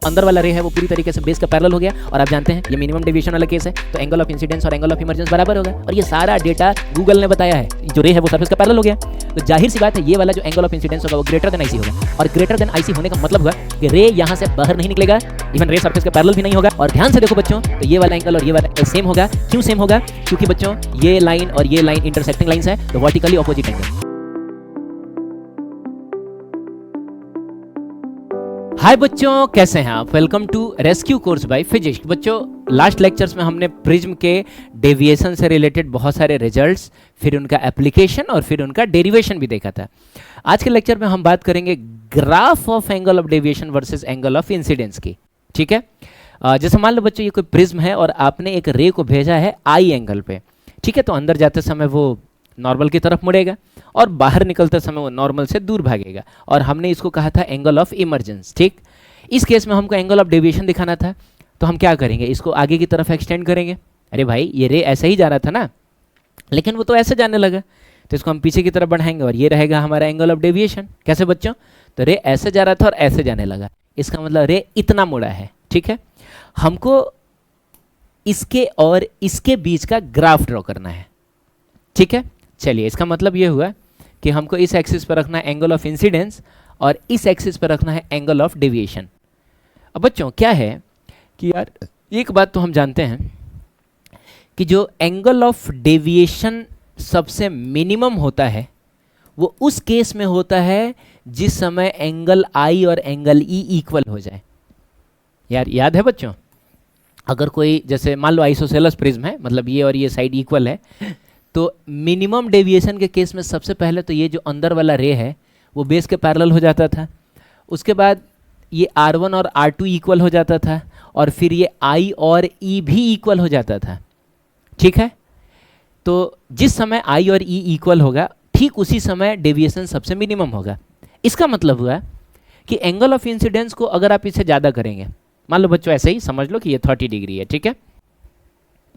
अंदर वाला रे है वो पूरी तरीके से बेस का पैरेलल हो गया और आप जानते हैं ये मिनिमम डेविएशन वाला केस है, तो एंगल ऑफ इंसिडेंस और एंगल ऑफ इमर्जेंस बराबर होगा और ये सारा डेटा गूगल ने बताया है, जो रे है वो सरफेस का पैरेलल हो गया। तो जाहिर सी बात है ये वाला जो एंगल ऑफ इंसिडेंस होगा वो ग्रेटर देन आईसी होगा और ग्रेटर देन आईसी होने का मतलब होगा कि रे यहाँ से बाहर नहीं निकलेगा, इवन रे सरफेस का पैरेलल भी नहीं होगा। और ध्यान से देखो बच्चों, तो ये वाला एंगल और ये वाला एंगल सेम होगा। क्यों सेम होगा? क्योंकि बच्चों ये लाइन और ये लाइन इंटरसेक्टिंग लाइंस है, तो वर्टिकली ऑपोजिट एंगल। हाय बच्चों, कैसे हैं आप? Welcome to rescue course by physics. बच्चों लास्ट लेक्चर्स में हमने प्रिज्म के डेविएशन से रिलेटेड बहुत सारे रिजल्ट्स, फिर उनका एप्लीकेशन और फिर उनका डेरिवेशन भी देखा था। आज के लेक्चर में हम बात करेंगे graph of angle of deviation versus angle of incidence की। ठीक है, जैसे मान लो बच्चों ये कोई प्रिज्म है और आपने एक रे को भेजा है आई एंगल पे। ठीक है, तो अंदर जाते समय वो नॉर्मल की तरफ मुड़ेगा और बाहर निकलते समय वो नॉर्मल से दूर भागेगा और हमने इसको कहा था एंगल ऑफ इमर्जेंस। ठीक, इस केस में हमको एंगल ऑफ डेविएशन दिखाना था, तो हम क्या करेंगे, इसको आगे की तरफ एक्सटेंड करेंगे। अरे भाई ये रे ऐसे ही जा रहा था ना, लेकिन वो तो ऐसे जाने लगा, तो इसको हम पीछे की तरफ बढ़ाएंगे और ये रहेगा हमारा एंगल ऑफ डेविएशन। कैसे बच्चों? तो रे ऐसे जा रहा था और ऐसे जाने लगा, इसका मतलब रे इतना मुड़ा है। ठीक है, हमको इसके और इसके बीच का ग्राफ ड्रॉ करना है। ठीक है, चलिए इसका मतलब ये हुआ कि हमको इस एक्सिस पर रखना है एंगल ऑफ इंसिडेंस और इस एक्सिस पर रखना है एंगल ऑफ डेविएशन। अब बच्चों क्या है कि यार एक बात तो हम जानते हैं कि जो एंगल ऑफ डेविएशन सबसे मिनिमम होता है वो उस केस में होता है जिस समय एंगल आई और एंगल ई इक्वल हो जाए। यार याद है बच्चों, अगर कोई जैसे मान लो आइसोसेलेस प्रिज्म है, मतलब ये और ये साइड इक्वल है, तो मिनिमम डेविएशन के केस में सबसे पहले तो ये जो अंदर वाला रे है वो बेस के पैरेलल हो जाता था, उसके बाद ये R1 और R2 इक्वल हो जाता था और फिर ये I और E भी इक्वल हो जाता था। ठीक है, तो जिस समय I और E इक्वल होगा ठीक उसी समय डेविएशन सबसे मिनिमम होगा। इसका मतलब हुआ कि एंगल ऑफ इंसिडेंस को अगर आप इससे ज़्यादा करेंगे, मान लो बच्चों ऐसे ही समझ लो कि ये 30 डिग्री है। ठीक है,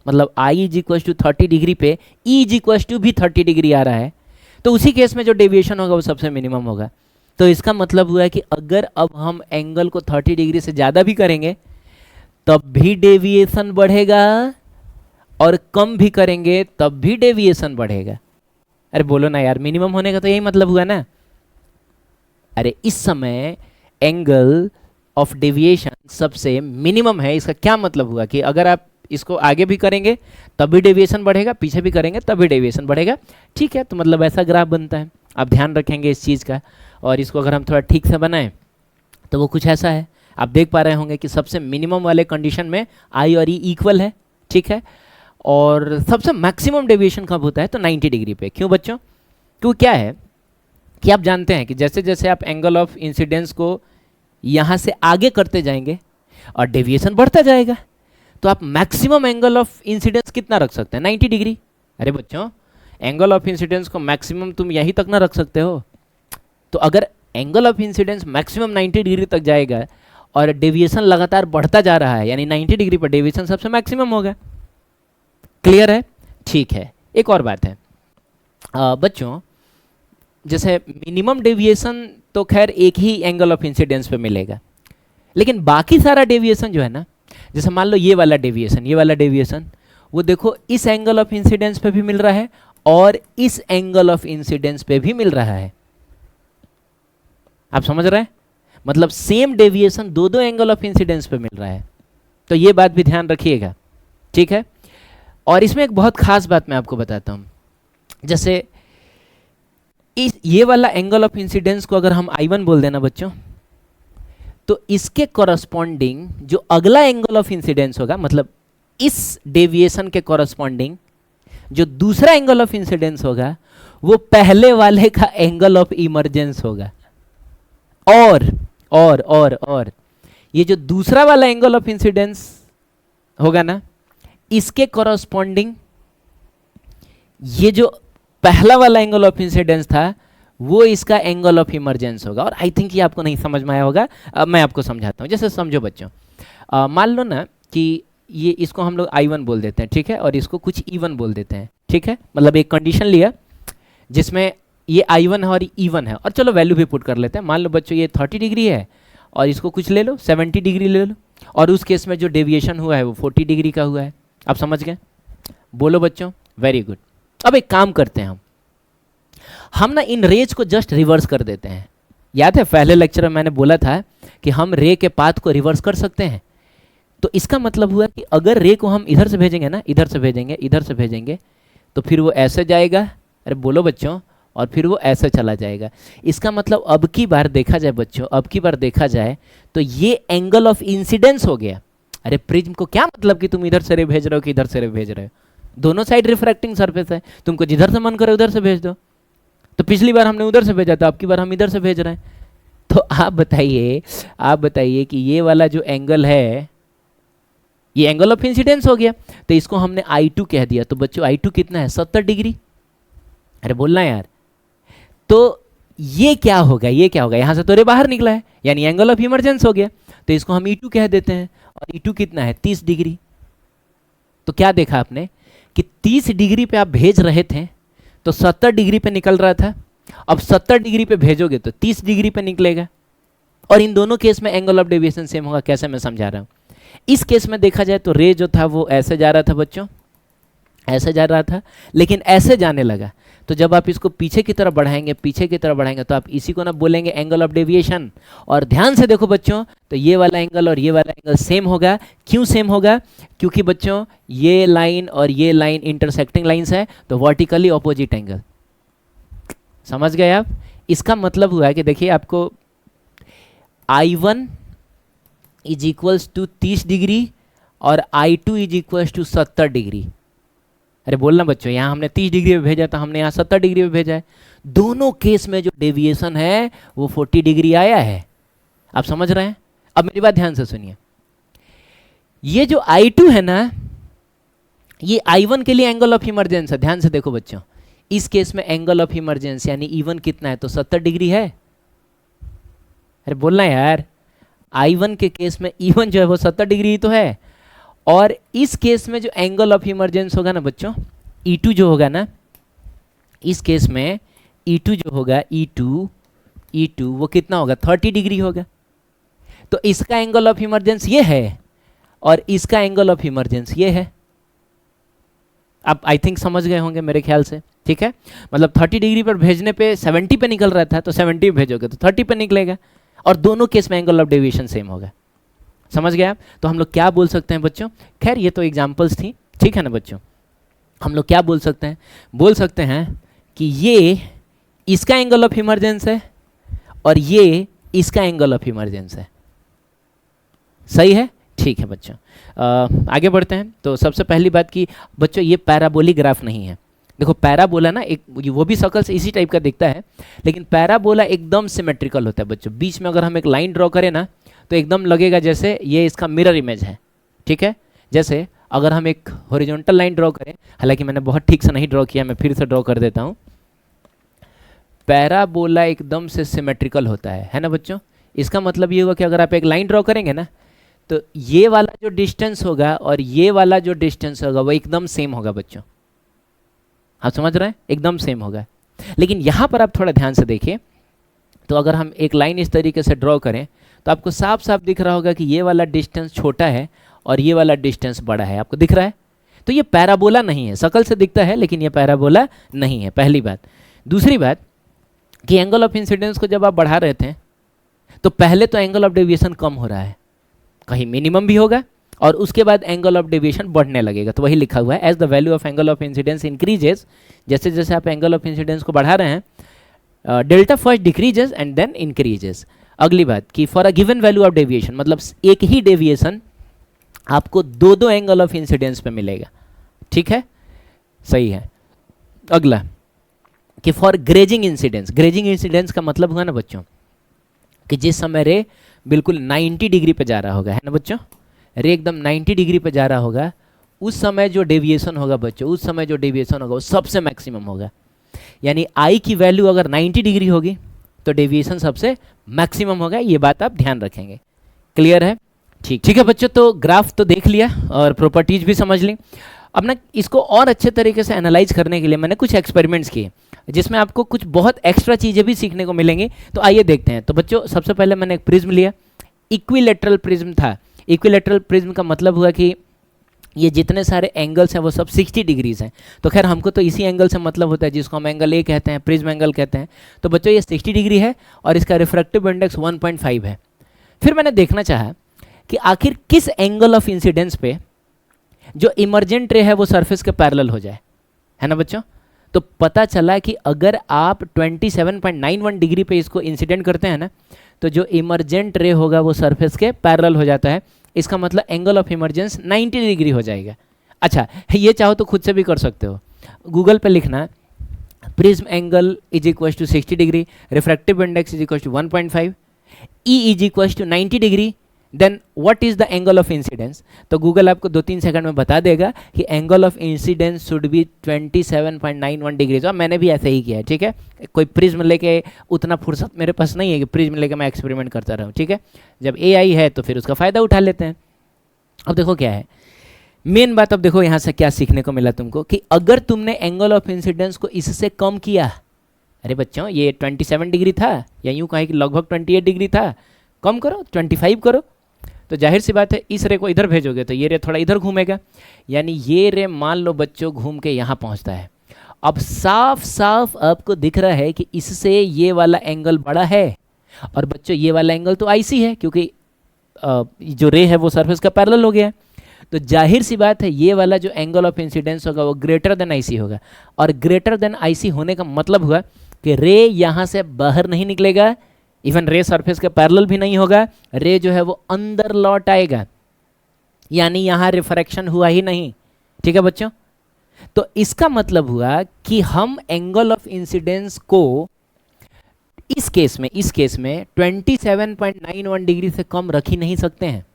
मतलब I is equal to 30 degree पे E इज इक्वल टू भी 30 डिग्री आ रहा है, तो उसी केस में जो डेविएशन होगा वो सबसे मिनिमम होगा। तो इसका मतलब हुआ है कि अगर अब हम एंगल को 30 डिग्री से ज़्यादा भी करेंगे तब भी डेविएशन बढ़ेगा और कम भी करेंगे तब भी डेविएशन बढ़ेगा। अरे बोलो ना यार, मिनिमम होने का तो यही मतलब हुआ ना। अरे इस समय एंगल ऑफ डेविएशन सबसे मिनिमम है, इसका क्या मतलब हुआ कि अगर आप इसको आगे भी करेंगे तब भी डेविएशन बढ़ेगा, पीछे भी करेंगे तब भी डेविएशन बढ़ेगा। ठीक है, तो मतलब ऐसा ग्राफ बनता है, आप ध्यान रखेंगे इस चीज़ का। और इसको अगर हम थोड़ा ठीक से बनाएं तो वो कुछ ऐसा है, आप देख पा रहे होंगे कि सबसे मिनिमम वाले कंडीशन में आई और ई इक्वल है। ठीक है, और सबसे मैक्सिमम डेविएशन कब होता है? तो 90 डिग्री पे। क्यों बच्चों? क्यों क्या है कि आप जानते हैं कि जैसे जैसे आप एंगल ऑफ इंसिडेंस को यहाँ से आगे करते जाएंगे और डेविएशन बढ़ता जाएगा, तो आप मैक्सिमम एंगल ऑफ इंसिडेंस कितना रख सकते हैं? 90 डिग्री। अरे बच्चों एंगल ऑफ इंसिडेंस को मैक्सिमम तुम यहीं तक ना रख सकते हो, तो अगर angle of incidence maximum 90 degree तक जाएगा और डेविएशन लगातार बढ़ता जा रहा है, यानी 90 डिग्री पर डेविएशन सबसे मैक्सिमम होगा। क्लियर है? ठीक है, एक और बात है बच्चों, जैसे मिनिमम डेविएशन तो खैर एक ही एंगल ऑफ इंसिडेंस पे मिलेगा, लेकिन बाकी सारा डेविएशन जो है ना, जैसे मान लो ये वाला डेविएशन वो देखो इस एंगल ऑफ इंसिडेंस पे भी मिल रहा है और इस एंगल ऑफ इंसिडेंस पे भी मिल रहा है। आप समझ रहे हैं? मतलब सेम डेविएशन दो एंगल ऑफ इंसिडेंस पे मिल रहा है, तो ये बात भी ध्यान रखिएगा। ठीक है, और इसमें एक बहुत खास बात मैं आपको बताता हूं, जैसे ये वाला एंगल ऑफ इंसिडेंस को अगर हम I1 बोल देना बच्चों, तो इसके कॉरस्पॉन्डिंग जो अगला एंगल ऑफ इंसिडेंस होगा, मतलब इस डेविएशन के कॉरस्पॉन्डिंग जो दूसरा एंगल ऑफ इंसिडेंस होगा वो पहले वाले का एंगल ऑफ इमर्जेंस होगा। और ये जो दूसरा वाला एंगल ऑफ इंसिडेंस होगा ना, इसके कॉरस्पॉन्डिंग ये जो पहला वाला एंगल ऑफ इंसिडेंस था वो इसका एंगल ऑफ इमर्जेंस होगा। और आई थिंक ये आपको नहीं समझ में आया होगा, मैं आपको समझाता हूँ। जैसे समझो बच्चों, मान लो ना कि ये इसको हम लोग I1 बोल देते हैं, ठीक है, और इसको कुछ E1 बोल देते हैं। ठीक है, मतलब एक कंडीशन लिया जिसमें ये I1 है और E1 है, और चलो वैल्यू भी पुट कर लेते हैं। मान लो बच्चों ये 30 डिग्री है और इसको कुछ ले लो 70 डिग्री ले लो, और उस केस में जो डेविएशन हुआ है वो 40 डिग्री का हुआ है। आप समझ गए? बोलो बच्चों, वेरी गुड। अब एक काम करते हैं, हम ना इन रेज को जस्ट रिवर्स कर देते हैं। याद है पहले लेक्चर में मैंने बोला था कि हम रे के पाथ को रिवर्स कर सकते हैं। तो इसका मतलब हुआ कि अगर रे को हम इधर से भेजेंगे ना, इधर से भेजेंगे, इधर से भेजेंगे, तो फिर वो ऐसे जाएगा, अरे बोलो बच्चों, और फिर वो ऐसे चला जाएगा। इसका मतलब अब की बार देखा जाए बच्चों, अब की बार देखा जाए तो ये एंगल ऑफ इंसिडेंस हो गया। अरे प्रिज्म को क्या मतलब कि तुम इधर से रे भेज रहे हो कि इधर से रे भेज रहे हो, दोनों साइड रिफ्रैक्टिंग सरफेस है, तुमको जिधर से मन करे उधर से भेज दो। तो पिछली बार हमने उधर से भेजा था, अब की बार हम इधर से भेज रहे हैं। तो आप बताइए कि ये वाला जो एंगल है ये एंगल ऑफ इंसिडेंस हो गया, तो इसको हमने I2 कह दिया। तो बच्चों I2 कितना है? 70 डिग्री। अरे बोलना यार, तो ये क्या होगा, ये क्या होगा, यहां से तो रे बाहर निकला है, यानी एंगल ऑफ इमरजेंस हो गया। तो इसको हम E2 कह देते हैं, और E2 कितना है? 30 डिग्री। तो क्या देखा आपने कि 30 डिग्री पे आप भेज रहे थे तो 70 डिग्री पे निकल रहा था, अब 70 डिग्री पे भेजोगे तो 30 डिग्री पे निकलेगा। और इन दोनों केस में एंगल ऑफ डेविएशन सेम होगा। कैसे, मैं समझा रहा हूं। इस केस में देखा जाए तो रे जो था वो ऐसे जा रहा था बच्चों, ऐसे जा रहा था, लेकिन ऐसे जाने लगा। तो जब आप इसको पीछे की तरफ बढ़ाएंगे, पीछे की तरफ बढ़ाएंगे, तो आप इसी को ना बोलेंगे एंगल ऑफ डेविएशन। और ध्यान से देखो बच्चों, तो ये वाला एंगल और ये वाला एंगल सेम होगा। क्यों सेम होगा? क्योंकि बच्चों ये लाइन और ये लाइन इंटरसेक्टिंग लाइंस है, तो वर्टिकली ऑपोजिट एंगल। समझ गए आप? इसका मतलब हुआ है कि देखिए आपको I1 is equals to 30 degree और I2 is equals to 70 degree. अरे बोलना बच्चों, यहाँ हमने 30 डिग्री पे भेजा था, हमने यहाँ 70 डिग्री पे भेजा है। दोनों केस में जो डेविएशन है वो 40 डिग्री आया है। आप समझ रहे हैं? अब मेरी बात ध्यान से सुनिए। ये जो I2 है ना, ये I1 के लिए एंगल ऑफ इमरजेंस है। ध्यान से देखो बच्चों, इस केस में एंगल ऑफ इमरजेंस यानी E1 कितना है? तो 70 डिग्री है। अरे बोलना यार, I1 के केस में E1 जो है वो 70 डिग्री ही तो है। और इस केस में जो एंगल ऑफ इमरजेंस होगा ना बच्चों, E2 जो होगा ना, इस केस में E2 जो होगा, E2 वो कितना होगा? 30 डिग्री होगा। तो इसका एंगल ऑफ इमरजेंस ये है और इसका एंगल ऑफ इमरजेंस ये है। आप आई थिंक समझ गए होंगे मेरे ख्याल से, ठीक है? मतलब 30 डिग्री पर भेजने पे 70 पे निकल रहा था, तो 70 पे भेजोगे तो 30 पे निकलेगा, और दोनों केस में एंगल ऑफ डेविएशन सेम होगा। समझ गए आप? तो हम लोग क्या बोल सकते हैं बच्चों? खैर ये तो एग्जांपल्स थी, ठीक है ना बच्चों? हम लोग क्या बोल सकते हैं? बोल सकते हैं कि ये इसका एंगल ऑफ इमरजेंस है और ये इसका एंगल ऑफ इमरजेंस है। सही है? ठीक है बच्चों, आगे बढ़ते हैं। तो सबसे पहली बात कि बच्चों ये पैराबोलिक ग्राफ नहीं है। देखो पैराबोला ना एक वो भी शक्ल से इसी टाइप का दिखता है, लेकिन पैराबोला एकदम सिमेट्रिकल होता है बच्चों। बीच में अगर हम एक लाइन ड्रॉ करें ना तो एकदम लगेगा जैसे ये इसका मिरर इमेज है, ठीक है? जैसे अगर हम एक हॉरिजॉन्टल लाइन ड्रॉ करें, हालांकि मैंने बहुत ठीक से नहीं ड्रॉ किया, मैं फिर से ड्रॉ कर देता हूँ। पैराबोला एकदम से सिमेट्रिकल होता है ना बच्चों? इसका मतलब ये होगा कि अगर आप एक लाइन ड्रॉ करेंगे ना तो ये वाला जो डिस्टेंस होगा और ये वाला जो डिस्टेंस होगा वो एकदम सेम होगा बच्चों। आप समझ रहे हैं? एकदम सेम होगा। लेकिन यहाँ पर आप थोड़ा ध्यान से देखिए, तो अगर हम एक लाइन इस तरीके से ड्रॉ करें तो आपको साफ साफ दिख रहा होगा कि ये वाला डिस्टेंस छोटा है और ये वाला डिस्टेंस बड़ा है। आपको दिख रहा है? तो ये पैराबोला नहीं है। शक्ल से दिखता है लेकिन ये पैराबोला नहीं है, पहली बात। दूसरी बात कि एंगल ऑफ इंसिडेंस को जब आप बढ़ा रहे थे तो पहले तो एंगल ऑफ डेविएशन कम हो रहा है, कहीं मिनिमम भी होगा, और उसके बाद एंगल ऑफ डेविएशन बढ़ने लगेगा। तो वही लिखा हुआ है, as the value of angle of incidence increases, जैसे जैसे आप एंगल ऑफ इंसिडेंस को बढ़ा रहे हैं, delta first decreases and then increases. अगली बात कि for a given value of deviation, मतलब एक ही डेविएशन आपको दो दो एंगल ऑफ इंसिडेंस पे मिलेगा, ठीक है? सही है। अगला कि for grazing incidence, grazing incidence का मतलब हुआ ना बच्चों कि जिस समय रे बिल्कुल 90 डिग्री पे जा रहा होगा, है ना बच्चों? रे एकदम 90 डिग्री पे जा रहा होगा, उस समय जो डेविएशन होगा बच्चों, उस समय जो डेविएशन होगा वो सबसे मैक्सिमम होगा। यानी आई की वैल्यू अगर 90 डिग्री होगी तो डेविएशन सबसे मैक्सिमम होगा। ये बात आप ध्यान रखेंगे। क्लियर है? ठीक है बच्चों, तो ग्राफ तो देख लिया और प्रॉपर्टीज भी समझ ली। अब ना इसको और अच्छे तरीके से एनालाइज करने के लिए मैंने कुछ एक्सपेरिमेंट्स किए जिसमें आपको कुछ बहुत एक्स्ट्रा चीज़ें भी सीखने को मिलेंगी। तो आइए देखते हैं। तो बच्चों सबसे पहले मैंने एक प्रिज्म लिया, इक्विलेटरल प्रिज्म था। इक्विलेटरल प्रिज्म का मतलब हुआ कि ये जितने सारे एंगल्स हैं वो सब 60 डिग्रीज हैं। तो खैर हमको तो इसी एंगल से मतलब होता है जिसको हम एंगल ए कहते हैं, प्रिज्म एंगल कहते हैं। तो बच्चों ये 60 डिग्री है और इसका रिफ्रैक्टिव इंडेक्स 1.5 है। फिर मैंने देखना चाहा कि आखिर किस एंगल ऑफ इंसिडेंस पे जो इमर्जेंट रे है वो सरफेस के पैरेलल हो जाए, है ना बच्चों। तो पता चला कि अगर आप 27.91 डिग्री पे इसको इंसिडेंट करते हैं ना, तो जो इमर्जेंट रे होगा वो सरफेस के पैरेलल हो जाता है। इसका मतलब एंगल ऑफ इमर्जेंस 90 डिग्री हो जाएगा। अच्छा, ये चाहो तो खुद से भी कर सकते हो, गूगल पे लिखना prism angle is equal to 60 degree, refractive index is equal to 1.5, E is equal to 90 degree, then what is the angle of incidence. तो गूगल आपको 2-3 सेकंड में बता देगा कि angle of incidence should be 27.91 degrees. और मैंने भी ऐसे ही किया है, ठीक है। कोई प्रिज्म लेके उतना फुर्सत मेरे पास नहीं है कि प्रिज्म लेके मैं एक्सपेरिमेंट करता रहूँ, ठीक है। जब एआई है तो फिर उसका फ़ायदा उठा लेते हैं। अब देखो क्या है मेन बात। अब देखो यहाँ से क्या सीखने को मिला तुमको कि अगर तुमने एंगल ऑफ इंसिडेंस को इससे कम किया, अरे बच्चों ये 27 डिग्री था या यूँ कहें कि लगभग 28 डिग्री था, कम करो 25 करो, तो जाहिर सी बात है इस रे को इधर भेजोगे तो ये रे थोड़ा इधर घूमेगा, यानी ये रे मान लो बच्चों घूम के यहाँ पहुँचता है। अब साफ साफ आपको दिख रहा है कि इससे ये वाला एंगल बड़ा है और बच्चों ये वाला एंगल तो आईसी है क्योंकि जो रे है वो सरफेस का पैरेलल हो गया है। तो जाहिर सी बात है ये वाला जो एंगल ऑफ इंसिडेंस होगा वो ग्रेटर देन आईसी होगा। और ग्रेटर देन आईसी होने का मतलब हुआ कि रे यहाँ से बाहर नहीं निकलेगा, इवन रे सरफेस के पैरेलल भी नहीं होगा, रे जो है वो अंदर लौट आएगा, यानी यहाँ रिफ्रैक्शन हुआ ही नहीं, ठीक है बच्चों। तो इसका मतलब हुआ कि हम एंगल ऑफ इंसिडेंस को इस केस में 27.91 डिग्री से कम रख ही नहीं सकते हैं।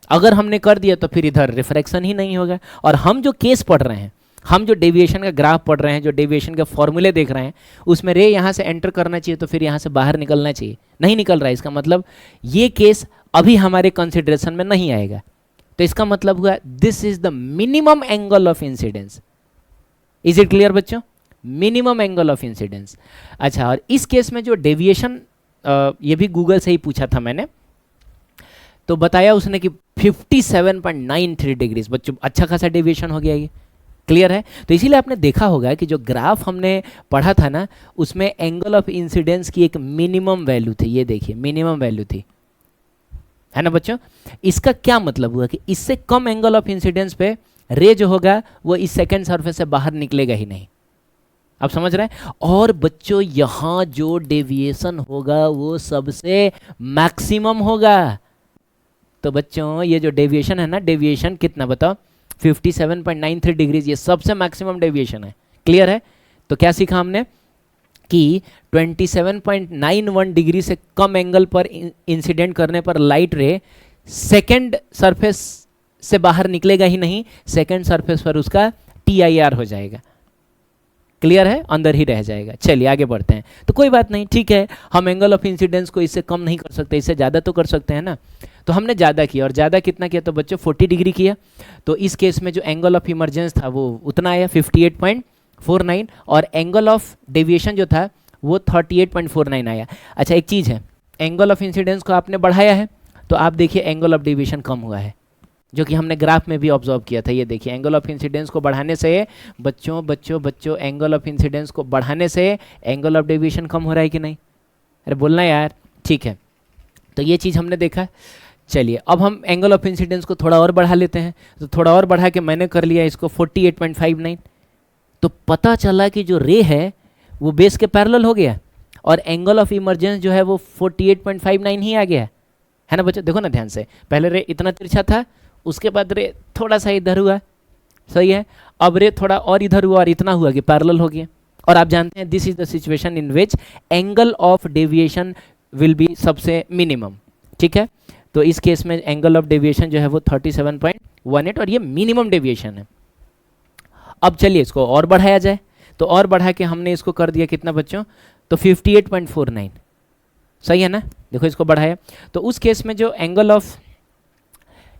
अगर हमने कर दिया तो फिर इधर रिफ्रैक्शन ही नहीं होगा। और हम जो केस पढ़ रहे हैं, हम जो डेविएशन का ग्राफ पढ़ रहे हैं, जो डेविएशन के फॉर्मूले देख रहे हैं, उसमें रे यहाँ से एंटर करना चाहिए तो फिर यहाँ से बाहर निकलना चाहिए, नहीं निकल रहा है। इसका मतलब ये केस अभी हमारे कंसिडरेशन में नहीं आएगा। तो इसका मतलब हुआ this is the minimum angle of incidence. Is it clear बच्चों? Minimum angle of incidence. अच्छा, और इस केस में जो डेविएशन, ये भी गूगल से ही पूछा था मैंने, तो बताया उसने कि 57.93 डिग्रीज। बच्चों अच्छा खासा डेविएशन हो गया ये, क्लियर है। तो इसीलिए आपने देखा होगा कि जो ग्राफ हमने पढ़ा था ना, उसमें एंगल ऑफ इंसिडेंस की एक मिनिमम वैल्यू थी। ये देखिए मिनिमम वैल्यू थी, है ना बच्चों। इसका क्या मतलब हुआ कि इससे कम एंगल ऑफ इंसिडेंस पे रे जो होगा वो इस सेकेंड सरफेस से बाहर निकलेगा ही नहीं। आप समझ रहे हैं। और बच्चों यहाँ जो डेविएशन होगा वो सबसे मैक्सिमम होगा। तो बच्चों ये जो डेविएशन है ना, डेविएशन कितना बताओ, 57.93 डिग्रीज, ये सबसे मैक्सिमम डेविएशन है। क्लियर है। तो क्या सीखा हमने कि 27.91 डिग्री से कम एंगल पर इंसिडेंट करने पर लाइट रे सेकेंड सरफेस से बाहर निकलेगा ही नहीं, सेकेंड सरफेस पर उसका TIR हो जाएगा। क्लियर है, अंदर ही रह जाएगा। चलिए आगे बढ़ते हैं। तो कोई बात नहीं, ठीक है, हम एंगल ऑफ इंसिडेंस को इससे कम नहीं कर सकते, इससे ज़्यादा तो कर सकते हैं ना। तो हमने ज़्यादा किया, और ज़्यादा कितना किया तो बच्चों 40 डिग्री किया। तो इस केस में जो एंगल ऑफ इमरजेंस था वो उतना आया 58.49, और एंगल ऑफ डेविएशन जो था वो 38.49 आया। अच्छा एक चीज़ है, एंगल ऑफ इंसिडेंस को आपने बढ़ाया है तो आप देखिए एंगल ऑफ डेविएशन कम हुआ है, जो कि हमने ग्राफ में भी ऑब्जर्व किया था। ये देखिए एंगल ऑफ इंसिडेंस को बढ़ाने से बच्चों एंगल ऑफ इंसिडेंस को बढ़ाने से एंगल ऑफ डेविएशन कम हो रहा है कि नहीं? अरे बोलना यार, ठीक है। तो ये चीज़ हमने देखा। चलिए अब हम एंगल ऑफ इंसिडेंस को थोड़ा और बढ़ा लेते हैं। तो थोड़ा और बढ़ा के मैंने कर लिया इसको 48.59। तो पता चला कि जो रे है वो बेस के पैरेलल हो गया और एंगल ऑफ इमरजेंस जो है वो 48.59 ही आ गया, है ना बच्चों। देखो ना ध्यान से, पहले रे इतना तिरछा था, उसके बाद रे थोड़ा सा इधर हुआ, सही है। अब रे थोड़ा और इधर हुआ और इतना हुआ कि पैरेलल हो गया। और आप जानते हैं this is the situation in which angle of deviation will B सबसे मिनिमम, ठीक है। तो इस केस में एंगल ऑफ डेविएशन जो है वो 37.18 और ये मिनिमम डेविएशन है। अब चलिए इसको और बढ़ाया जाए। तो और बढ़ा के हमने इसको कर दिया कितना बच्चों, तो 58.49, सही है ना। देखो इसको बढ़ाया तो उस केस में जो एंगल ऑफ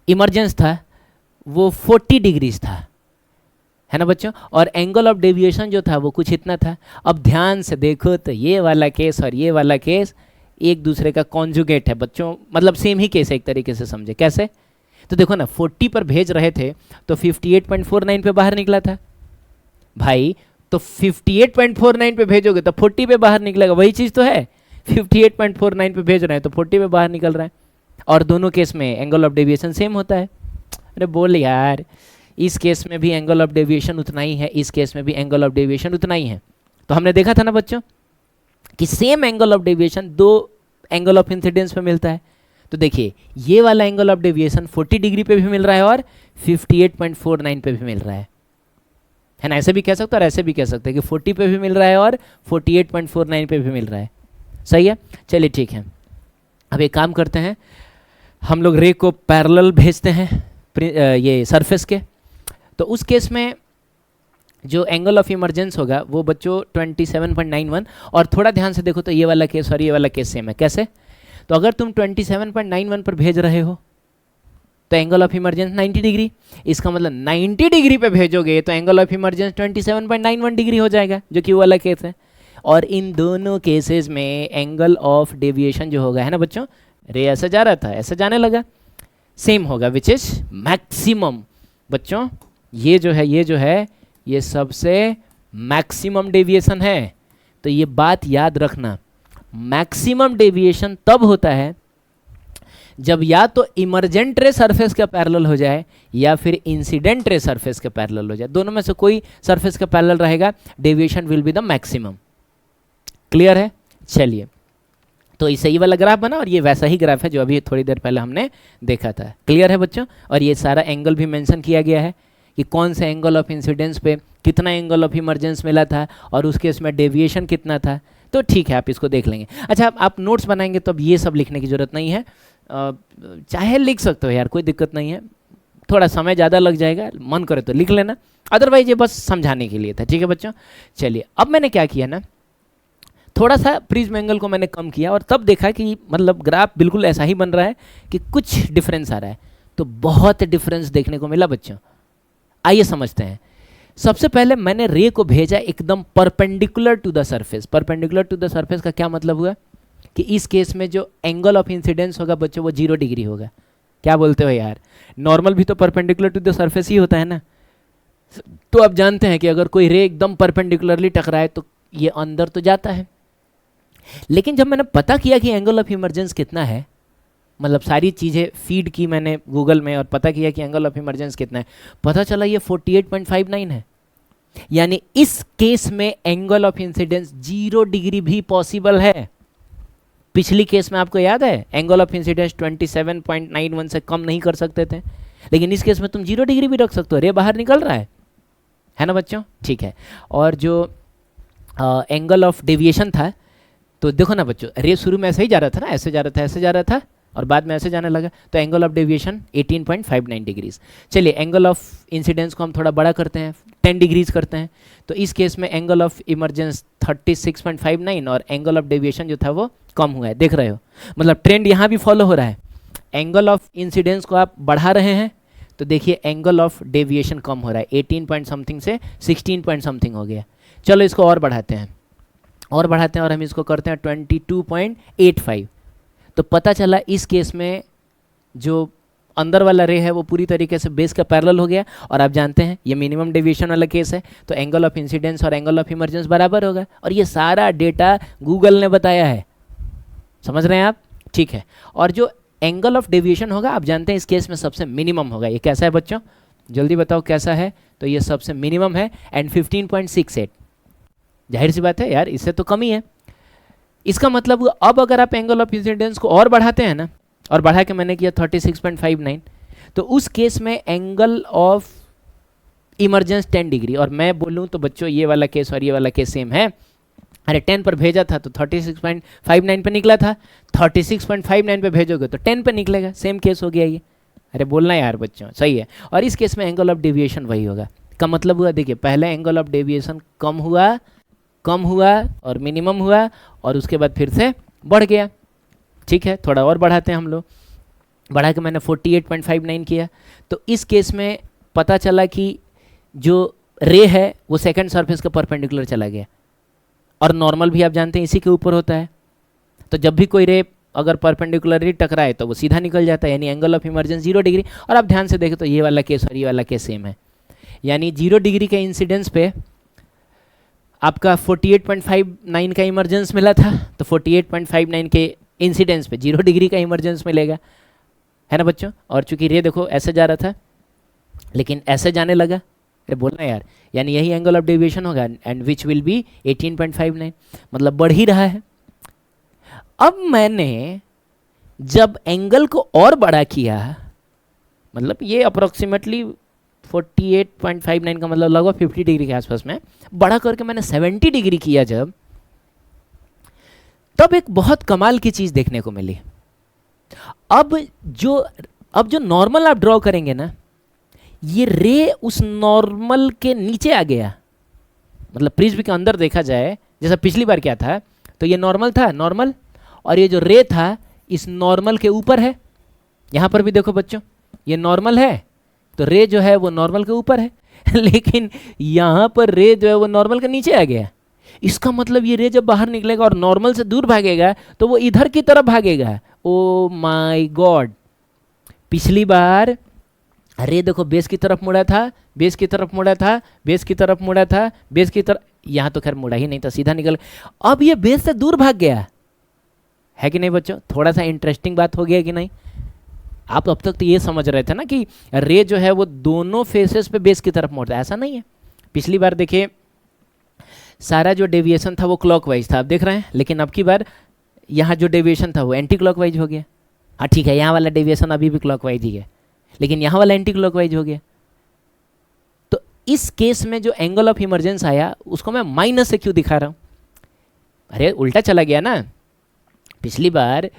इमरजेंस था वो 40 डिग्रीज था, है ना बच्चों। और एंगल ऑफ डेविएशन जो था वो कुछ इतना था। अब ध्यान से देखो तो ये वाला केस और ये वाला केस एक दूसरे का कॉन्जुगेट है बच्चों, मतलब सेम ही केस है एक तरीके से समझे। कैसे? तो देखो ना 40 पर भेज रहे थे तो 58.49 पे बाहर निकला था भाई, तो 58.49 पे भेजोगे तो 40 पे बाहर निकलेगा, वही चीज़ तो है। 58.49 पे भेज रहे हैं तो 40 पे बाहर निकल रहा है, और दोनों केस में एंगल ऑफ डेविएशन सेम होता है। अरे बोल यार, इस केस में भी एंगल ऑफ डेविएशन उतना ही है, इस केस में भी एंगल ऑफ डेविएशन उतना ही है। तो हमने देखा था ना बच्चों कि सेम एंगल ऑफ डेविएशन दो एंगल ऑफ इंसिडेंस पे मिलता है। तो देखिए ये वाला एंगल ऑफ डेविएशन 40 डिग्री पे भी मिल रहा है और 58.49 पे भी मिल रहा है ना। ऐसे भी कह सकते हो और ऐसे भी कह सकते हैं कि 40 पे भी मिल रहा है और 48.49 पे भी मिल रहा है। सही है, चलिए ठीक है। अब एक काम करते हैं, हम लोग रे को पैरेलल भेजते हैं ये सरफेस के। तो उस केस में जो एंगल ऑफ इमरजेंस होगा वो बच्चों 27.91, और थोड़ा ध्यान से देखो तो ये वाला केस और ये वाला केस सेम है। कैसे? तो अगर तुम 27.91 पर भेज रहे हो तो एंगल ऑफ इमरजेंस 90 डिग्री, इसका मतलब 90 डिग्री पे भेजोगे तो एंगल ऑफ इमरजेंस 27.91 डिग्री हो जाएगा, जो कि वो वाला केस है। और इन दोनों केसेस में एंगल ऑफ डेविएशन जो होगा है ना बच्चों, रे ऐसे जा रहा था ऐसे जाने लगा, सेम होगा, विच इज मैक्सिमम। बच्चों ये जो है ये सबसे मैक्सिमम डेविएशन है। तो ये बात याद रखना, मैक्सिमम डेविएशन तब होता है जब या तो इमरजेंट रे सरफेस का पैरेलल हो जाए या फिर इंसिडेंट रे सरफेस का पैरेलल हो जाए। दोनों में से कोई सरफेस का पैरेलल रहेगा, deviation will be the maximum. Clear है? चलिए, तो इसे ये वाला ग्राफ बना और ये वैसा ही ग्राफ है जो अभी थोड़ी देर पहले हमने देखा था। क्लियर है बच्चों? और ये सारा एंगल भी मेंशन किया गया है कि कौन से एंगल ऑफ इंसिडेंस पे कितना एंगल ऑफ इमरजेंस मिला था और उसके इसमें डेविएशन कितना था। तो ठीक है, आप इसको देख लेंगे। अच्छा, आप नोट्स बनाएंगे तो अब ये सब लिखने की ज़रूरत नहीं है, चाहे लिख सकते हो यार, कोई दिक्कत नहीं है। थोड़ा समय ज़्यादा लग जाएगा, मन करे तो लिख लेना, अदरवाइज ये बस समझाने के लिए था। ठीक है बच्चों? चलिए, अब मैंने क्या किया ना, थोड़ा सा प्रिज्म एंगल को मैंने कम किया और तब देखा कि मतलब ग्राफ बिल्कुल ऐसा ही बन रहा है कि कुछ डिफरेंस आ रहा है। तो बहुत डिफरेंस देखने को मिला बच्चों। आइए समझते हैं। सबसे पहले मैंने रे को भेजा एकदम perpendicular to the surface. Perpendicular to the surface का क्या मतलब हुआ कि इस केस में जो एंगल ऑफ इंसिडेंस होगा बच्चों वो 0 डिग्री होगा। क्या बोलते हो यार? नॉर्मल भी तो परपेंडिकुलर टू द सरफेस ही होता है ना। तो आप जानते हैं कि अगर कोई रे एकदम परपेंडिकुलरली टकराए तो ये अंदर तो जाता है। लेकिन जब मैंने पता किया कि एंगल ऑफ इमरजेंस कितना है, मतलब सारी चीज़ें फीड की मैंने गूगल में और पता किया कि एंगल ऑफ इमरजेंस कितना है, पता चला ये 48.59 है। यानी इस केस में एंगल ऑफ इंसिडेंस 0 डिग्री भी पॉसिबल है। पिछली केस में आपको याद है एंगल ऑफ इंसिडेंस 27.91 से कम नहीं कर सकते थे, लेकिन इस केस में तुम 0 डिग्री भी रख सकते हो, रे बाहर निकल रहा है ना बच्चों? ठीक है। और जो एंगल ऑफ डेविएशन था, तो देखो ना बच्चों, रे शुरू में ऐसे ही जा रहा था ना, ऐसे जा रहा था, ऐसे जा रहा था और बाद में ऐसे जाने लगा, तो एंगल ऑफ डेविएशन 18.59 डिग्रीज। चलिए, एंगल ऑफ इंसिडेंस को हम थोड़ा बड़ा करते हैं, 10 डिग्रीज करते हैं। तो इस केस में एंगल ऑफ इमरजेंस 36.59 और एंगल ऑफ डेविएशन जो था वो कम हुआ है। देख रहे हो, मतलब ट्रेंड यहाँ भी फॉलो हो रहा है। एंगल ऑफ इंसिडेंस को आप बढ़ा रहे हैं तो देखिए एंगल ऑफ डेविएशन कम हो रहा है, 18 पॉइंट समथिंग से 16 पॉइंट समथिंग हो गया। चलो इसको और बढ़ाते हैं और हम इसको करते हैं 22.85। तो पता चला इस केस में जो अंदर वाला रे है वो पूरी तरीके से बेस का पैरेलल हो गया। और आप जानते हैं ये मिनिमम डेविएशन वाला केस है, तो एंगल ऑफ इंसिडेंस और एंगल ऑफ इमरजेंस बराबर होगा। और ये सारा डेटा गूगल ने बताया है, समझ रहे हैं आप? ठीक है। और जो एंगल ऑफ डेविएशन होगा आप जानते हैं इस केस में सबसे मिनिमम होगा। ये कैसा है बच्चों? जल्दी बताओ कैसा है? तो ये सबसे मिनिमम है एंड 15.68। जाहिर सी बात है यार, इससे तो कम ही है। इसका मतलब अब अगर आप एंगल ऑफ इंसिडेंस को और बढ़ाते हैं ना, और बढ़ा के मैंने किया 36.59, तो उस केस में एंगल ऑफ इमरजेंस 10 डिग्री। और मैं बोलूँ तो बच्चों ये वाला केस और ये वाला केस सेम है। अरे 10 पर भेजा था तो 36.59 पे निकला था, 36.59 पे भेजोगे तो 10 पे निकलेगा, सेम केस हो गया ये। अरे बोलना यार बच्चों, सही है। और इस केस में एंगल ऑफ डेविएशन वही होगा। का मतलब हुआ, देखिए पहले एंगल ऑफ डेविएशन कम हुआ और मिनिमम हुआ और उसके बाद फिर से बढ़ गया। ठीक है, थोड़ा और बढ़ाते हैं हम लोग। बढ़ा के मैंने 48.59 किया। तो इस केस में पता चला कि जो रे है वो सेकंड सरफेस के परपेंडिकुलर चला गया, और नॉर्मल भी आप जानते हैं इसी के ऊपर होता है। तो जब भी कोई रे अगर परपेंडिकुलरली टकराए तो वो सीधा निकल जाता है, यानी एंगल ऑफ इमर्जेंस 0 डिग्री। और आप ध्यान से देखें तो ये वाला केस और ये वाला केस सेम है, यानी 0 डिग्री के इंसिडेंस पे आपका 48.59 का इमरजेंस मिला था, तो 48.59 के इंसिडेंस पे 0 डिग्री का इमरजेंस मिलेगा, है ना बच्चों। और चूंकि रे देखो ऐसे जा रहा था लेकिन ऐसे जाने लगा, अरे बोलना यार, यानी यही एंगल ऑफ डेविएशन होगा, एंड विच विल बी 18.59, मतलब बढ़ ही रहा है। अब मैंने जब एंगल को और बड़ा किया, मतलब ये अप्रोक्सीमेटली 48.59 का मतलब लगभग 50 डिग्री के आसपास में बड़ा करके मैंने 70 डिग्री किया जब, तब एक बहुत कमाल की चीज देखने को मिली। अब जो नॉर्मल आप ड्रॉ करेंगे ना, ये रे उस नॉर्मल के नीचे आ गया, मतलब प्रिज्म के अंदर देखा जाए जैसा पिछली बार क्या था, तो ये नॉर्मल था, नॉर्मल, और ये जो रे था इस नॉर्मल के ऊपर है। यहां पर भी देखो बच्चों, ये नॉर्मल है तो रे जो है वो नॉर्मल के ऊपर है लेकिन यहां पर रे जो है वो नॉर्मल के नीचे आ गया। इसका मतलब ये रे जब बाहर निकलेगा और नॉर्मल से दूर भागेगा तो वो इधर की तरफ भागेगा। ओ माय गॉड, पिछली बार रे देखो बेस की तरफ मुड़ा था, बेस की तरफ मुड़ा था, बेस की तरफ मुड़ा था, बेस की तरफ, यहां तो खैर मुड़ा ही नहीं था, सीधा निकल। अब ये बेस से दूर भाग गया, है कि नहीं बच्चों। थोड़ा सा इंटरेस्टिंग बात हो गया कि नहीं। आप अब तक तो ये समझ रहे थे ना कि रे जो है वो दोनों फेसेस पे बेस की तरफ मुड़ता है, ऐसा नहीं है। पिछली बार देखिए सारा जो डेविएशन था वो क्लॉकवाइज था, आप देख रहे हैं, लेकिन अब की बार यहाँ जो डेविएशन था वो एंटी क्लॉकवाइज हो गया। हाँ ठीक है, यहाँ वाला डेविएशन अभी भी क्लॉकवाइज ही है, लेकिन यहाँ वाला एंटी क्लॉकवाइज हो गया। तो इस केस में जो एंगल ऑफ इमरजेंस आया उसको मैं माइनस से क्यों दिखा रहा हूँ, अरे उल्टा चला गया ना। पिछली बार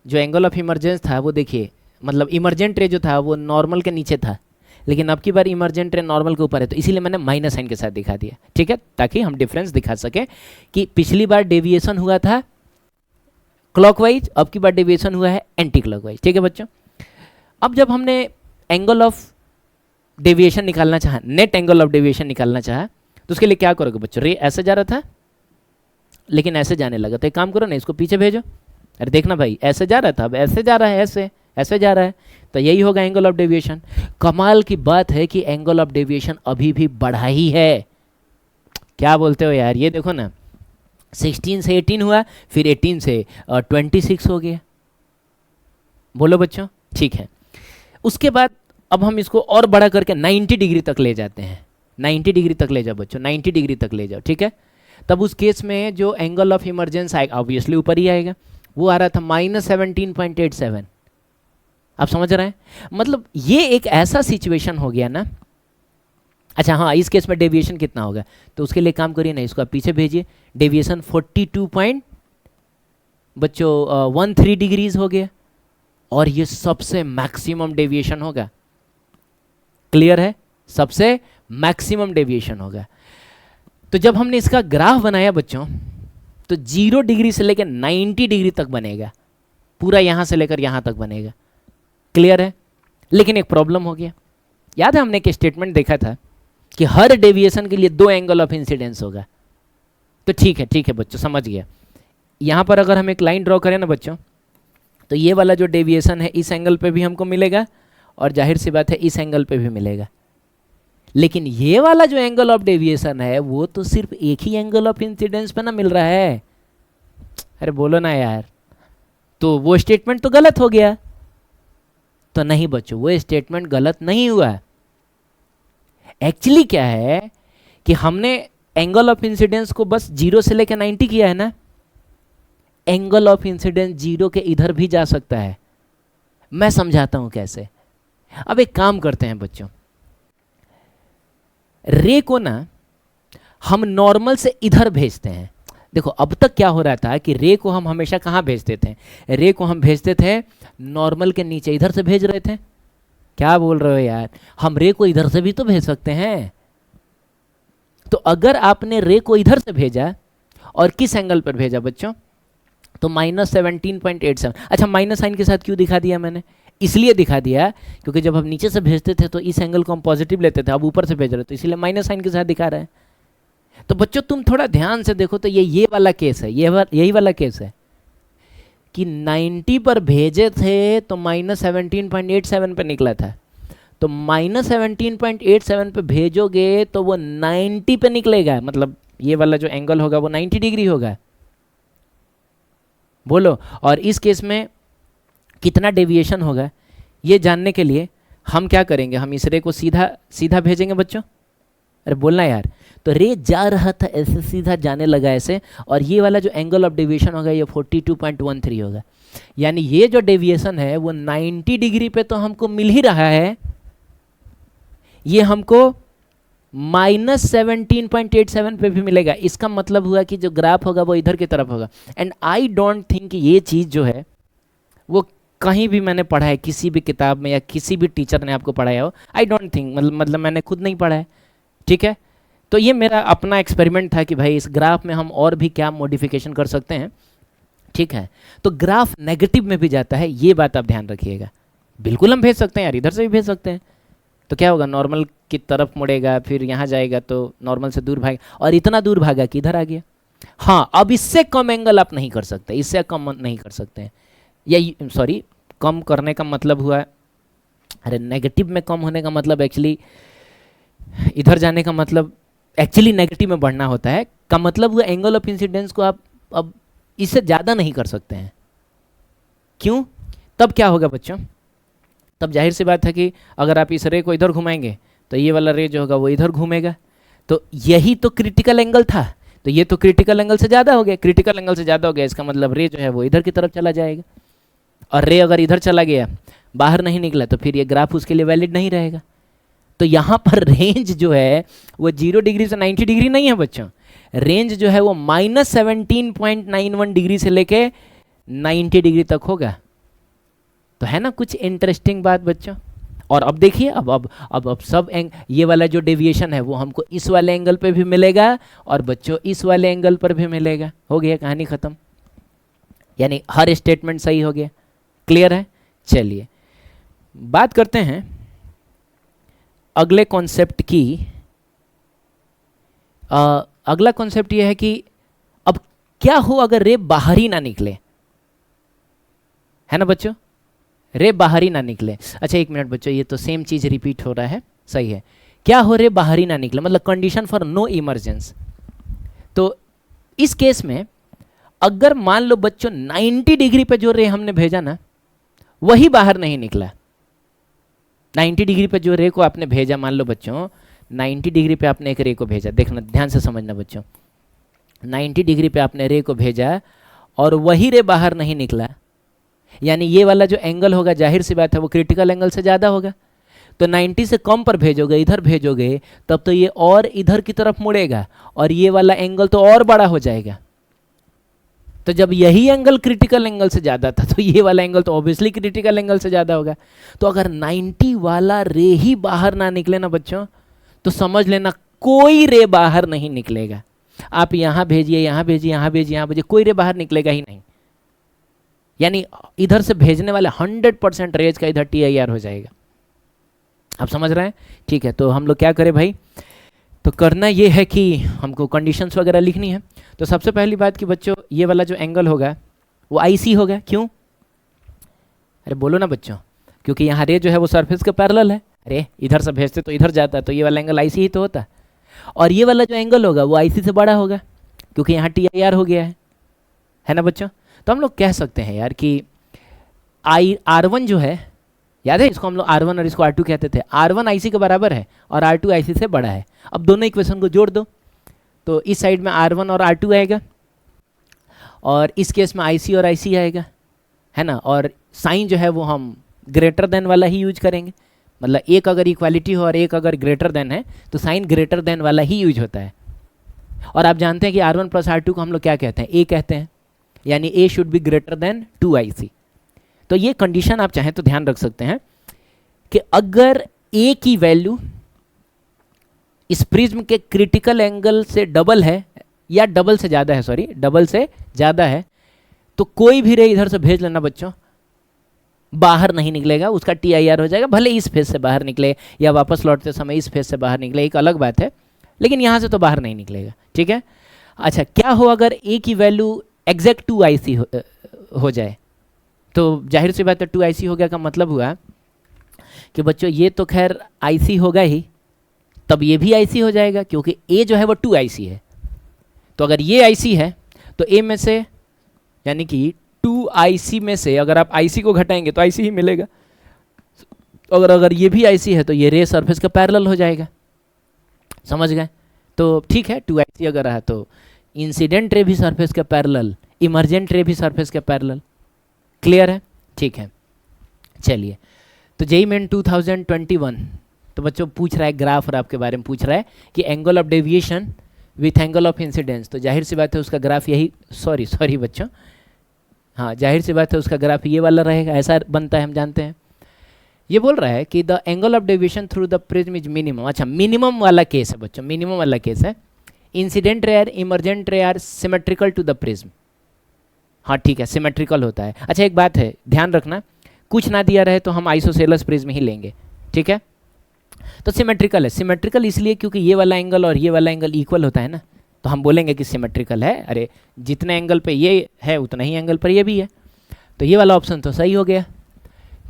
जो एंगल ऑफ इमरजेंस था वो देखिए, मतलब इमरजेंट रे जो था वो नॉर्मल के नीचे था, लेकिन अब की बार इमरजेंट रे नॉर्मल के ऊपर है, तो इसीलिए मैंने माइनस साइन के साथ दिखा दिया, ठीक है, ताकि हम डिफरेंस दिखा सके कि पिछली बार डेविएशन हुआ था क्लॉकवाइज, अब की बार डेविएशन हुआ है एंटी क्लॉकवाइज, ठीक है बच्चों। अब जब हमने एंगल ऑफ डेविएशन निकालना चाहा, नेट एंगल ऑफ डेविएशन निकालना चाहा, तो उसके लिए क्या करोगे बच्चों, रे ऐसे जा रहा था लेकिन ऐसे जाने लगा, तो एक काम करो ना, इसको पीछे भेजो। अरे देखना भाई, ऐसे जा रहा था अब ऐसे जा रहा है, ऐसे ऐसे जा रहा है, तो यही होगा एंगल ऑफ डेविएशन। कमाल की बात है कि एंगल ऑफ डेविएशन अभी भी बढ़ा ही है। क्या बोलते हो यार, ये देखो ना, 16 से 18 हुआ, फिर 18 से 26 हो गया। बोलो बच्चों, ठीक है। उसके बाद अब हम इसको और बड़ा करके 90 डिग्री तक ले जाते हैं, 90 डिग्री तक ले जाओ बच्चों, 90 डिग्री तक ले जाओ, ठीक है। तब उस केस में जो एंगल ऑफ इमरजेंस आएगा ऑब्वियसली ऊपर ही आएगा, वो आ रहा था -17.87। आप समझ रहे हैं, मतलब ये एक ऐसा सिचुएशन हो गया ना। अच्छा हाँ, इस केस में डेविएशन कितना होगा, तो उसके लिए काम करिए ना, इसको आप पीछे भेजिए। डेविएशन 42 बच्चों 13 डिग्रीज हो गया, और ये सबसे मैक्सिमम डेविएशन होगा। क्लियर है, सबसे मैक्सिमम डेविएशन होगा। तो जब हमने इसका ग्राफ बनाया बच्चों, तो 0 डिग्री से लेकर 90 डिग्री तक बनेगा, पूरा यहां से लेकर यहां तक बनेगा। क्लियर है, लेकिन एक प्रॉब्लम हो गया। याद है हमने एक स्टेटमेंट देखा था कि हर डेविएशन के लिए 2 एंगल ऑफ इंसिडेंस होगा। तो ठीक है बच्चों, समझ गया। यहां पर अगर हम एक लाइन ड्रॉ करें ना बच्चों, तो ये वाला जो डेविएशन है इस एंगल पे भी हमको मिलेगा, और जाहिर सी बात है इस एंगल पे भी मिलेगा। लेकिन ये वाला जो एंगल ऑफ डेविएशन है वो तो सिर्फ एक ही एंगल ऑफ इंसिडेंस पे ना मिल रहा है। अरे बोलो ना यार, तो वो स्टेटमेंट तो गलत हो गया। तो नहीं बच्चों, वो स्टेटमेंट गलत नहीं हुआ। एक्चुअली क्या है कि हमने एंगल ऑफ इंसिडेंस को बस 0 से लेकर 90 किया है ना। एंगल ऑफ इंसिडेंस 0 के इधर भी जा सकता है, मैं समझाता हूं कैसे। अब एक काम करते हैं बच्चों, रे को ना हम नॉर्मल से इधर भेजते हैं। देखो अब तक क्या हो रहा था कि रे को हम हमेशा कहाँ भेजते थे, रे को हम भेजते थे नॉर्मल के नीचे, इधर से भेज रहे थे। क्या बोल रहे हो यार, हम रे को इधर से भी तो भेज सकते हैं। तो अगर आपने रे को इधर से भेजा और किस एंगल पर भेजा बच्चों, तो -17.87। अच्छा माइनस साइन के साथ क्यों दिखा दिया मैंने, इसलिए दिखा दिया क्योंकि जब हम नीचे से भेजते थे तो इस एंगल को हम पॉजिटिव लेते थे, अब ऊपर से भेज रहे तो इसलिए माइनस साइन के साथ दिखा रहे हैं। तो बच्चों तुम थोड़ा ध्यान से देखो, तो ये वाला केस है, यही वाला केस है। कि 90 पर भेजे थे तो -17.87 पे निकला था, तो -17.87 पे भेजोगे तो वो 90 पे निकलेगा, मतलब ये वाला जो एंगल होगा वो 90 डिग्री होगा। बोलो, और इस केस में कितना डेविएशन होगा ये जानने के लिए हम क्या करेंगे, हम इस रे को सीधा सीधा भेजेंगे बच्चों। अरे बोलना यार, तो रे जा रहा था ऐसे, सीधा जाने लगा ऐसे, और ये वाला जो एंगल ऑफ डेविएशन होगा ये 42.13 होगा। यानी ये जो डेविएशन है वो 90 डिग्री पे तो हमको मिल ही रहा है, ये हमको -17.87 पे भी मिलेगा। इसका मतलब हुआ कि जो ग्राफ होगा वो इधर की तरफ होगा। एंड आई डोंट थिंक ये चीज़ जो है वो कहीं भी मैंने पढ़ा है, किसी भी किताब में या किसी भी टीचर ने आपको पढ़ाया हो। आई डोंट थिंक, मतलब मैंने खुद नहीं पढ़ा है, ठीक है। तो ये मेरा अपना एक्सपेरिमेंट था कि भाई इस ग्राफ में हम और भी क्या मॉडिफिकेशन कर सकते हैं, ठीक है। तो ग्राफ नेगेटिव में भी जाता है, ये बात आप ध्यान रखिएगा। बिल्कुल हम भेज सकते हैं यार, इधर से भी भेज सकते हैं। तो क्या होगा, नॉर्मल की तरफ मुड़ेगा, फिर यहाँ जाएगा तो नॉर्मल से दूर भागेगा, और इतना दूर भागा कि इधर आ गया। हाँ, अब इससे कम एंगल आप नहीं कर सकते, इससे कम नहीं कर सकते हैं, या सॉरी, कम करने का मतलब हुआ, अरे नेगेटिव में कम होने का मतलब एक्चुअली इधर जाने का मतलब एक्चुअली नेगेटिव में बढ़ना होता है, का मतलब हुआ एंगल ऑफ इंसिडेंस को आप अब इससे ज़्यादा नहीं कर सकते हैं। क्यों? तब क्या होगा बच्चों, तब जाहिर सी बात है कि अगर आप इस रे को इधर घुमाएंगे तो ये वाला रे जो होगा वो इधर घूमेगा, तो यही तो क्रिटिकल एंगल था, तो ये तो क्रिटिकल एंगल से ज़्यादा हो गया, क्रिटिकल एंगल से ज़्यादा हो गया, इसका मतलब रे जो है वो इधर की तरफ चला जाएगा, और रे अगर इधर चला गया, बाहर नहीं निकला, तो फिर ये ग्राफ उसके लिए वैलिड नहीं रहेगा। तो यहाँ पर रेंज जो है वो 0 डिग्री से 90 डिग्री नहीं है बच्चों, रेंज जो है वो -17.91 डिग्री से लेके 90 डिग्री तक होगा। तो है ना कुछ इंटरेस्टिंग बात बच्चों। और अब देखिए, अब सब ये वाला जो डेविएशन है वो हमको इस वाले एंगल पे भी मिलेगा, और बच्चों इस वाले एंगल पर भी मिलेगा। हो गया, कहानी खत्म, यानी हर स्टेटमेंट सही हो गया। क्लियर है? चलिए बात करते हैं अगले कॉन्सेप्ट की। अगला कॉन्सेप्ट यह है कि अब क्या हो अगर रे बाहर ही ना निकले, है ना बच्चों, रे बाहर ही ना निकले। अच्छा एक मिनट बच्चों, ये तो सेम चीज रिपीट हो रहा है, सही है। क्या हो रे बाहर ही ना निकले, मतलब कंडीशन फॉर नो इमरजेंस। तो इस केस में अगर मान लो बच्चों 90 डिग्री पे जो रे हमने भेजा ना वही बाहर नहीं निकला, 90 डिग्री पे जो रे को आपने भेजा, मान लो बच्चों 90 डिग्री पे आपने एक रे को भेजा, देखना ध्यान से समझना बच्चों, 90 डिग्री पे आपने रे को भेजा और वही रे बाहर नहीं निकला, यानी ये वाला जो एंगल होगा जाहिर सी बात है वो क्रिटिकल एंगल से ज़्यादा होगा। तो 90 से कम पर भेजोगे, इधर भेजोगे, तब तो ये और इधर की तरफ मुड़ेगा और ये वाला एंगल तो और बड़ा हो जाएगा। तो जब यही एंगल क्रिटिकल एंगल से ज़्यादा था तो ये वाला एंगल तो ऑब्वियसली क्रिटिकल एंगल से ज़्यादा होगा। तो अगर 90 वाला रे ही बाहर ना निकले ना बच्चों, तो समझ लेना कोई रे बाहर नहीं निकलेगा। आप यहाँ भेजिए, यहाँ भेजिए, यहाँ भेजिए, यहाँ भेजिए, कोई रे बाहर निकलेगा ही नहीं। यानी इधर से भेजने वाले 100% रेज का इधर TIR हो जाएगा। आप समझ रहे हैं? ठीक है, तो हम लोग क्या करें भाई, तो करना ये है कि हमको कंडीशंस वगैरह लिखनी है। तो सबसे पहली बात कि बच्चों ये वाला जो एंगल होगा वो IC होगा। क्यों? अरे बोलो ना बच्चों, क्योंकि यहाँ रे जो है वो सरफेस के पैरेलल है। अरे इधर से भेजते तो इधर जाता, तो ये वाला एंगल IC ही तो होता, और ये वाला जो एंगल होगा वो IC से बड़ा होगा क्योंकि यहाँ TIR हो गया है ना बच्चों। तो हम लोग कह सकते हैं यार कि R1 जो है, याद है इसको हम लोग R1 और इसको R2 कहते थे, R1 IC के बराबर है और R2 IC से बड़ा है। अब दोनों इक्वेशन को जोड़ दो तो इस साइड में R1 और R2 आएगा और इस केस में IC और IC आएगा, है ना। और साइन जो है वो हम ग्रेटर देन वाला ही यूज करेंगे, मतलब एक अगर इक्वालिटी हो और एक अगर ग्रेटर देन है तो साइन ग्रेटर देन वाला ही यूज होता है। और आप जानते हैं कि R1 प्लस R2 को हम लोग क्या कहते हैं, A कहते हैं, यानी A should be greater than 2IC। तो ये कंडीशन आप चाहें तो ध्यान रख सकते हैं कि अगर A की वैल्यू इस प्रिज्म के क्रिटिकल एंगल से डबल है या डबल से ज़्यादा है, सॉरी डबल से ज़्यादा है, तो कोई भी रे इधर से भेज लेना बच्चों, बाहर नहीं निकलेगा, उसका TIR हो जाएगा, भले इस फेस से बाहर निकले या वापस लौटते समय इस फेस से बाहर निकले, एक अलग बात है, लेकिन यहाँ से तो बाहर नहीं निकलेगा। ठीक है। अच्छा क्या हो अगर A की वैल्यू एग्जैक्ट 2IC हो जाए, तो जाहिर सी बात है 2IC हो गया का मतलब हुआ कि बच्चों ये तो खैर IC होगा ही, तब ये भी IC हो जाएगा क्योंकि A जो है वो 2IC है। तो अगर ये IC है तो A में से यानी कि 2IC में से अगर आप IC को घटाएंगे तो IC ही मिलेगा। अगर ये भी IC है तो ये रे सरफेस का पैरेलल हो जाएगा। समझ गए? तो ठीक है, 2IC अगर रहा तो इंसिडेंट रे भी सरफेस का पैरेलल, इमर्जेंट रे भी सरफेस का पैरेलल। क्लियर है? ठीक है, चलिए। तो जेईई मेन 2021 तो बच्चों पूछ रहा है ग्राफ और आपके बारे में पूछ रहा है कि angle of deviation with angle of incidence. तो जाहिर सी बात है उसका ग्राफ यही, सॉरी बच्चों, हाँ जाहिर सी बात है उसका ग्राफ ये वाला रहेगा, ऐसा बनता है, हम जानते हैं। ये बोल रहा है कि the angle of deviation through the prism is minimum. अच्छा, मिनिमम वाला केस है बच्चों, मिनिमम वाला केस है। Incident ray or emergent ray are symmetrical to the prism. हाँ ठीक है, सिमेट्रिकल होता है। अच्छा एक बात है, ध्यान रखना, कुछ ना दिया रहे तो हम आइसोसेलेस प्रिज्म ही लेंगे, ठीक है। तो सिमेट्रिकल है, सिमेट्रिकल इसलिए क्योंकि ये वाला एंगल और ये वाला एंगल इक्वल होता है ना, तो हम बोलेंगे कि सिमेट्रिकल है। अरे जितने एंगल पे ये है उतना ही एंगल पर ये भी है, तो ये वाला ऑप्शन तो सही हो गया।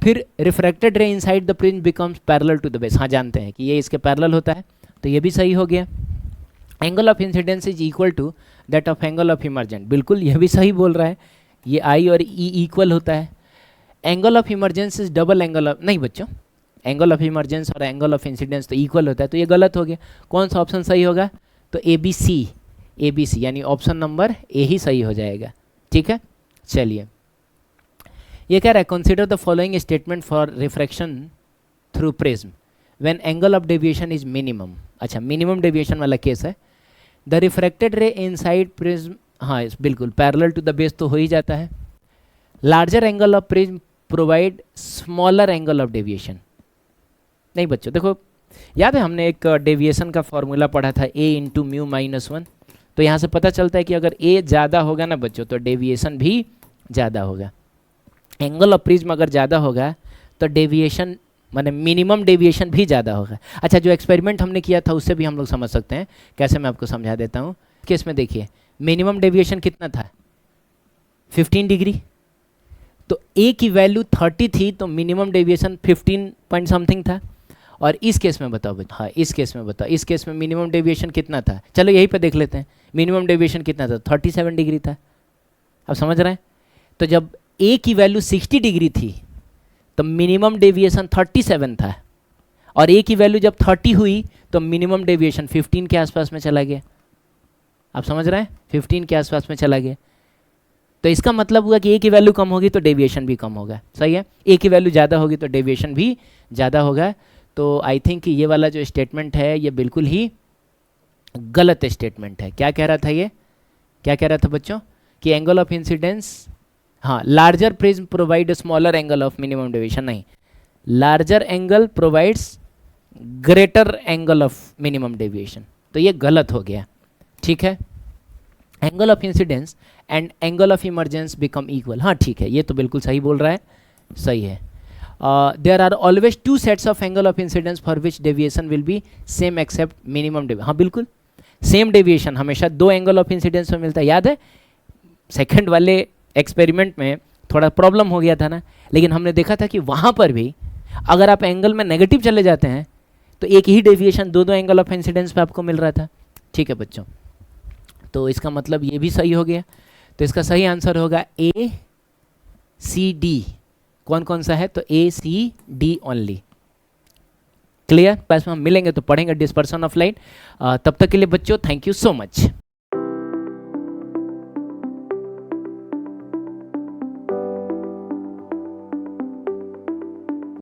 फिर refracted ray inside the prism becomes parallel to the base. हाँ जानते हैं कि ये इसके पैरेलल होता है, तो ये भी सही हो गया। Angle of incidence is equal to that of angle of emergent. बिल्कुल, यह भी सही बोल रहा है, ये I और E इक्वल होता है। Angle of emergence is double angle of, नहीं बच्चों, एंगल ऑफ इमरजेंस और एंगल ऑफ इंसिडेंस तो इक्वल होता है, तो ये गलत हो गया। कौन सा ऑप्शन सही होगा? तो ABC यानी ऑप्शन नंबर ए ही सही हो जाएगा, ठीक है। चलिए, ये कह रहा है consider the following statement for refraction through prism when angle of deviation is minimum. अच्छा, मिनिमम डेविएशन वाला केस है। The refracted ray inside prism, हाँ बिल्कुल पैरेलल टू द बेस तो हो ही जाता है। Larger angle of prism provide smaller angle of deviation. नहीं बच्चों देखो, याद है हमने एक डेविएशन का फॉर्मूला पढ़ा था A इंटू म्यू माइनस 1। तो यहाँ से पता चलता है कि अगर A ज़्यादा होगा ना बच्चों तो डेविएशन भी ज़्यादा होगा। एंगल ऑफ प्रिज्म अगर ज़्यादा होगा तो डेविएशन माने मिनिमम डेविएशन भी ज़्यादा होगा। अच्छा, जो एक्सपेरिमेंट हमने किया था उससे भी हम लोग समझ सकते हैं, कैसे मैं आपको समझा देता हूँ। केस में देखिए मिनिमम डेविएशन कितना था? 15 डिग्री। तो A की वैल्यू 30 थी तो मिनिमम डेविएशन 15 पॉइंट समथिंग था। और इस केस में बताओ बच्चों, हाँ इस केस में बताओ, इस केस में मिनिमम डेविएशन कितना था? चलो यहीं पे देख लेते हैं, मिनिमम डेविएशन कितना था? 37 डिग्री था। अब समझ रहे हैं? तो जब A की वैल्यू 60 डिग्री थी तो मिनिमम डेविएशन 37 था, और A की वैल्यू जब 30 हुई तो मिनिमम डेविएशन 15 के आसपास में चला गया। आप समझ रहे हैं? 15 के आसपास में चला गया। तो इसका मतलब हुआ कि A की वैल्यू कम होगी तो डेविएशन भी कम होगा। सही है? A की वैल्यू ज़्यादा होगी तो डेविएशन भी ज़्यादा होगा। तो आई थिंक ये वाला जो स्टेटमेंट है ये बिल्कुल ही गलत स्टेटमेंट है। क्या कह रहा था ये? क्या कह रहा था बच्चों? कि एंगल ऑफ इंसिडेंस, हाँ larger prism provide smaller angle of minimum deviation. नहीं, larger angle provides greater angle of minimum deviation. तो ये गलत हो गया, ठीक है। Angle of incidence and angle of emergence become equal. हाँ ठीक है, ये तो बिल्कुल सही बोल रहा है, सही है। There are always 2 sets of angle of incidence for which deviation will be same except minimum deviation. हाँ बिल्कुल, सेम डेविएशन हमेशा 2 एंगल ऑफ इंसिडेंस में मिलता है। याद है सेकंड वाले एक्सपेरिमेंट में थोड़ा प्रॉब्लम हो गया था ना, लेकिन हमने देखा था कि वहाँ पर भी अगर आप एंगल में नेगेटिव चले जाते हैं तो एक ही डेविएशन 2 एंगल ऑफ इंसिडेंस पे आपको मिल रहा था। ठीक है बच्चों, तो इसका मतलब ये भी सही हो गया। तो इसका सही आंसर होगा ACD। कौन कौन सा है? तो ACD ओनली। क्लियर? क्लास में हम मिलेंगे तो पढ़ेंगे डिस्पर्सन ऑफ लाइट। तब तक के लिए बच्चों थैंक यू सो मच।